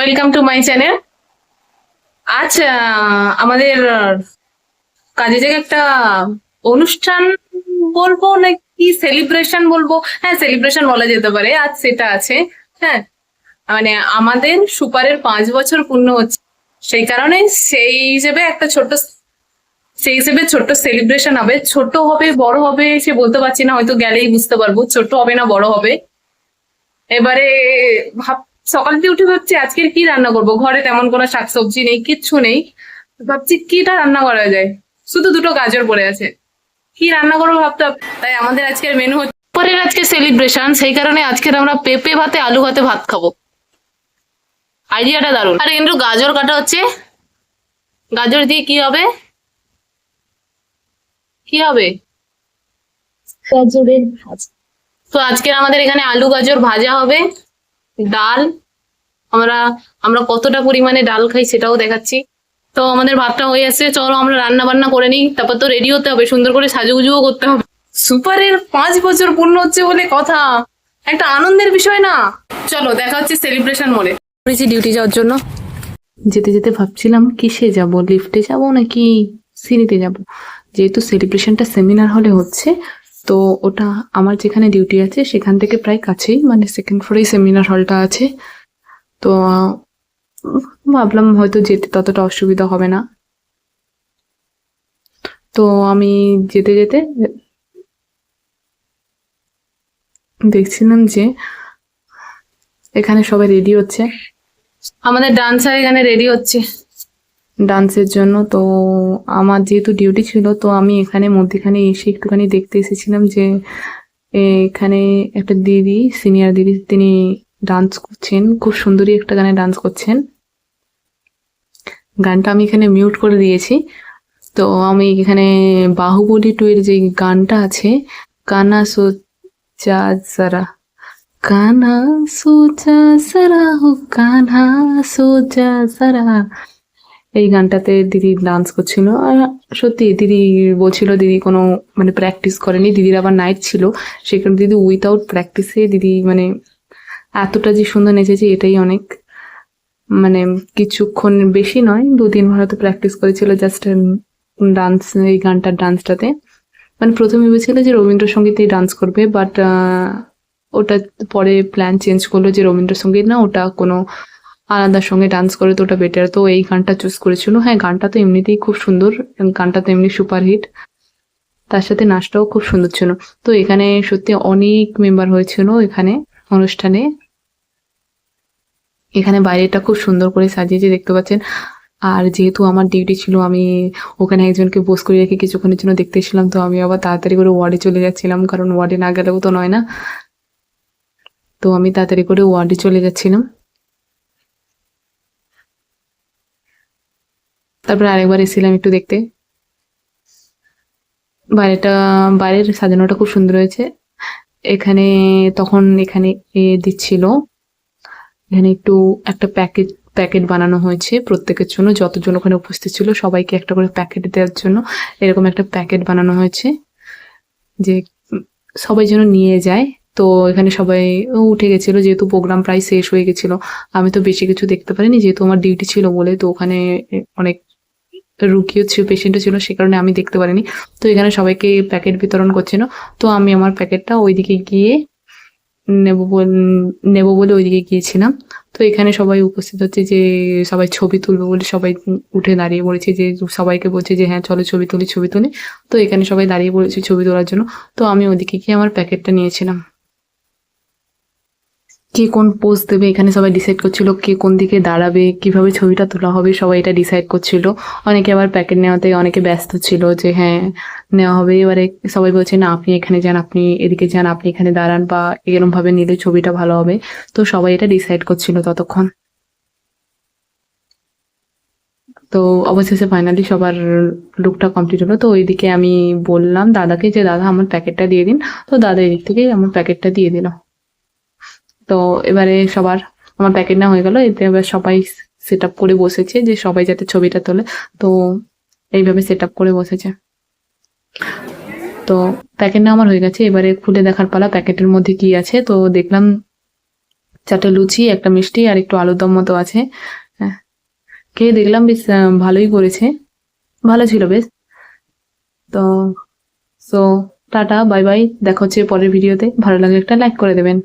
Welcome to my channel. আজ আমাদের কাজে জায়গায় একটা অনুষ্ঠান বলবো নাকি সেলিব্রেশন বলবো, হ্যাঁ সেলিব্রেশন বলা যেতে পারে। আজ সেটা আছে। হ্যাঁ, মানে আমাদের সুপারের 5 বছর পূর্ণ হচ্ছে, সেই কারণে সেই হিসেবে ছোট্ট সেলিব্রেশন হবে। ছোট হবে বড় হবে সে বলতে পারছি না, হয়তো গেলেই বুঝতে পারবো ছোট হবে না বড় হবে। এবারে ভাব সকাল দিয়ে উঠে ভাবছি আজকের কি রান্না করব, ঘরে তেমন কোনো শাকসবজি নেই, কিচ্ছু নেই। ভাবছি কিটা রান্না করা যায়, শুধু দুটো গাজর পড়ে আছে, কি রান্না করবো ভাবতে তাই আমাদের আজকের মেনু হচ্ছে পরের আজকে সেলিব্রেশন, সেই কারণে আজকের আমরা পেঁপে ভাতে আলু ভাতে ভাত খাবো। আইডিয়াটা দারুণ। আর কিন্তু গাজর কাটা হচ্ছে, গাজর দিয়ে কি হবে, কি হবে গাজরের ভাজা। তো আজকের আমাদের এখানে আলু গাজর ভাজা হবে, ডাল। আমরা আমরা কতটা পরিমাণে ডাল খাই সেটাও দেখাচ্ছি। তো আমাদের ভাতটা হয়ে আসছে, চলো আমরা রান্না বান্না করে নিই, তারপর তো রেডি হতে হবে, সুন্দর করে সাজুগুজুও করতে হবে। সুপারের 5 বছর পূর্ণ হচ্ছে বলে কথা, একটা আনন্দের বিষয় না। চলো দেখা হচ্ছে সেলিব্রেশন মোড়ে। করেছি ডিউটি যাওয়ার জন্য। যেতে যেতে ভাবছিলাম কিসে যাব, লিফটে যাব নাকি সিঁড়িতে যাব। যেহেতু সেলিব্রেশনটা সেমিনার হলে হচ্ছে, তো ওটা আমার যেখানে ডিউটি আছে সেখান থেকে প্রায় কাছেই, মানে সেকেন্ড ফ্লোরেই সেমিনার হলটা আছে। তো ভাবলাম হয়তো যেতে ততটা অসুবিধা হবে না। তো আমি যেতে যেতে দেখছিলাম যে এখানে সবাই রেডি হচ্ছে, আমাদের ডান্সার এখানে রেডি হচ্ছে ডান্সের জন্য। তো আমার যেহেতু ডিউটি ছিল, তো আমি এখানে মধ্যখানে এসে একটুখানি দেখতে এসেছিলাম যে এখানে একটা দিদি, সিনিয়র দিদি, তিনি ডান্স করছেন, খুব সুন্দরী একটা গানে ডান্স করছেন। গানটা আমি এখানে মিউট করে দিয়েছি। তো আমি এখানে বাহুবলী 2 এর যে গানটা আছে, কানা সোচা জারা, কানা সোচা জারা হো কানা সোচা জারা, এই গানটাতে দিদি ডান্স করছিল। আর সত্যি দিদি বলছিল দিদি কোনো মানে প্র্যাকটিস করেনি, দিদির আবার নাইট ছিল, সেখানে দিদি উইথাউট প্র্যাকটিসে দিদি মানে এতটা যে সুন্দর নেচেছে এটাই অনেক। মানে কিছুক্ষণ বেশি নয়, 2-3 বার হয়তো প্র্যাকটিস করেছিল জাস্ট ডান্স, এই গানটার ডান্সটাতে। মানে প্রথমে ভেবেছিল যে রবীন্দ্রসঙ্গীতেই ডান্স করবে, বাট ওটা পরে প্ল্যান চেঞ্জ করলো যে রবীন্দ্রসঙ্গীত না, ওটা কোনো আলাদা সঙ্গে ডান্স করে তো ওটা বেটার, তো এই গানটা চুজ করেছিল। হ্যাঁ, গানটা তো এমনিতেই খুব সুন্দর, গানটা তো এমনি সুপারহিট, তার সাথে নাচটাও খুব সুন্দর ছিল। তো এখানে সত্যি অনেক মেম্বার হয়েছিল এখানে অনুষ্ঠানে। এখানে বাইরেটা খুব সুন্দর করে সাজিয়েছে দেখতে পাচ্ছেন। আর যেহেতু আমার ডিউটি ছিল, আমি ওখানে একজনকে বস করে রেখে কিছুক্ষণের জন্য দেখতে এসেছিলাম, তো আমি আবার তাড়াতাড়ি করে ওয়ার্ডে চলে যাচ্ছিলাম, কারণ ওয়ার্ডে না গেলেও তো নয় না। তো আমি তাড়াতাড়ি করে ওয়ার্ডে চলে যাচ্ছিলাম। তারপরে আরেকবার এসেছিলাম একটু দেখতে। বাইরেটা, বাইরের সাজানোটা খুব সুন্দর হয়েছে। এখানে তখন এখানে দিচ্ছিল, এখানে একটু একটা প্যাকেট প্যাকেট বানানো হয়েছে প্রত্যেকের জন্য, যতজন ওখানে উপস্থিত ছিল সবাইকে একটা করে প্যাকেট দেওয়ার জন্য এরকম একটা প্যাকেট বানানো হয়েছে, যে সবাই যেন নিয়ে যায়। তো এখানে সবাই উঠে গেছিল, যেহেতু প্রোগ্রাম প্রায় শেষ হয়ে গেছিল। আমি তো বেশি কিছু দেখতে পারিনি, যেহেতু আমার ডিউটি ছিল বলে। তো ওখানে অনেক রুগীও ছিল, পেশেন্টও ছিল, সে কারণে আমি দেখতে পারিনি। তো এখানে সবাইকে প্যাকেট বিতরণ করছিল। তো আমি আমার প্যাকেটটা ওইদিকে গিয়ে নেব বলে ওইদিকে গিয়েছিলাম। তো এখানে সবাই উপস্থিত হচ্ছে, যে সবাই ছবি তুলবে বলে সবাই উঠে দাঁড়িয়ে পড়েছে, যে সবাইকে বলছে যে হ্যাঁ চলো ছবি তুলি ছবি তুলি। তো এখানে সবাই দাঁড়িয়ে পড়েছে ছবি তোলার জন্য। তো আমি ওদিকে গিয়ে আমার প্যাকেটটা নিয়েছিলাম। কে কোন পোজ দেবে এখানে সবাই ডিসাইড করছিল, কে কোন দিকে দাঁড়াবে, কিভাবে ছবিটা তোলা হবে, সবাই এটা ডিসাইড করছিল। অনেকে আবার প্যাকেট নেওয়াতে অনেকে ব্যস্ত ছিল, যে হ্যাঁ নেওয়া হবে। এবারে সবাই বলছে না আপনি এখানে যান, আপনি এদিকে যান, আপনি এখানে দাঁড়ান, বা এরকম ভাবে নিলে ছবিটা ভালো হবে। তো সবাই এটা ডিসাইড করছিল ততক্ষণ। তো অবশেষে ফাইনালি সবার লুকটা কমপ্লিট হলো। তো ওইদিকে আমি বললাম দাদাকে যে দাদা আমার প্যাকেটটা দিয়ে দিন। তো দাদা এদিক থেকে আমার প্যাকেটটা দিয়ে দিল। তো এবারে সবার আমার প্যাকেট নেওয়া হয়ে গেল। এতে এবার সবাই সেট আপ করে বসেছে, যে সবাই যাতে ছবিটা তোলে। তো এইভাবে সেট আপ করে বসেছে। তো প্যাকেট নেওয়া আমার হয়ে গেছে, এবারে খুলে দেখার পালা প্যাকেটের মধ্যে কি আছে। তো দেখলাম চারটে লুচি, একটা মিষ্টি আর একটু আলুর দম মতো আছে। হ্যাঁ, খেয়ে দেখলাম বেশ ভালোই করেছে, ভালো ছিল বেশ। তো সো টাটা, বাই বাই, দেখা হচ্ছে পরের ভিডিওতে। ভালো লাগলে একটা লাইক করে দেবেন।